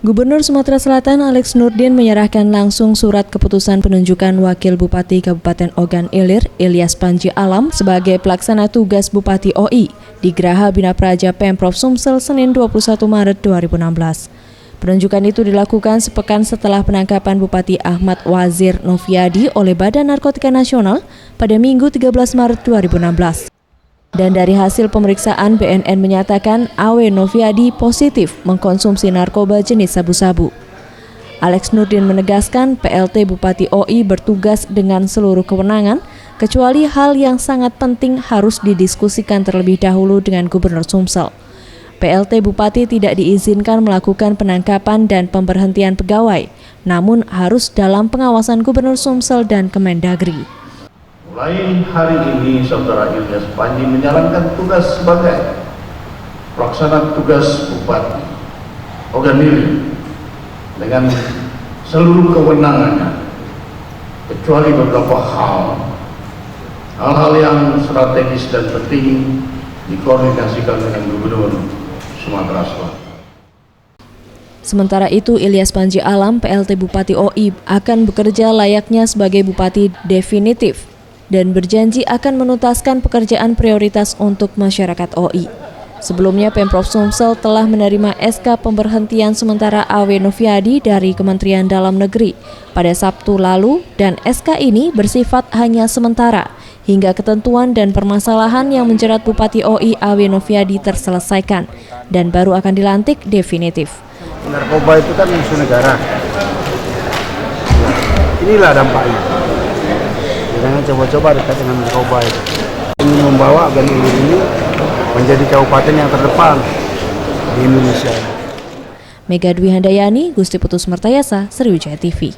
Gubernur Sumatera Selatan Alex Nurdin menyerahkan langsung surat keputusan penunjukan Wakil Bupati Kabupaten Ogan Ilir, Ilyas Panji Alam, sebagai pelaksana tugas Bupati OI di Geraha Bina Praja Pemprov Sumsel Senin 21 Maret 2016. Penunjukan itu dilakukan sepekan setelah penangkapan Bupati Ahmad Wazir Noviadi oleh Badan Narkotika Nasional pada Minggu 13 Maret 2016. Dan dari hasil pemeriksaan, BNN menyatakan Awe Noviadi positif mengkonsumsi narkoba jenis sabu-sabu. Alex Nurdin menegaskan PLT Bupati OI bertugas dengan seluruh kewenangan, kecuali hal yang sangat penting harus didiskusikan terlebih dahulu dengan Gubernur Sumsel. PLT Bupati tidak diizinkan melakukan penangkapan dan pemberhentian pegawai, namun harus dalam pengawasan Gubernur Sumsel dan Kemendagri. Mulai hari ini, Saudara Ilyas Panji menjalankan tugas sebagai pelaksana tugas Bupati Ogan Ilir dengan seluruh kewenangannya, kecuali beberapa hal-hal yang strategis dan penting dikoordinasikan dengan Gubernur Sumatera Selatan. Sementara itu, Ilyas Panji Alam, PLT Bupati OI, akan bekerja layaknya sebagai Bupati definitif dan berjanji akan menuntaskan pekerjaan prioritas untuk masyarakat OI. Sebelumnya, Pemprov Sumsel telah menerima SK pemberhentian sementara Awe Noviadi dari Kementerian Dalam Negeri pada Sabtu lalu, dan SK ini bersifat hanya sementara hingga ketentuan dan permasalahan yang menjerat Bupati OI Awe Noviadi terselesaikan dan baru akan dilantik definitif. Narkoba itu kan musuh negara. Inilah dampaknya. Jangan coba-coba dekat dengan narkoba itu. Ingin membawa Ogan Ilir ini menjadi kabupaten yang terdepan di Indonesia. Mega Dwi Handayani, Gusti Putus Mertayasa, Sriwijaya TV.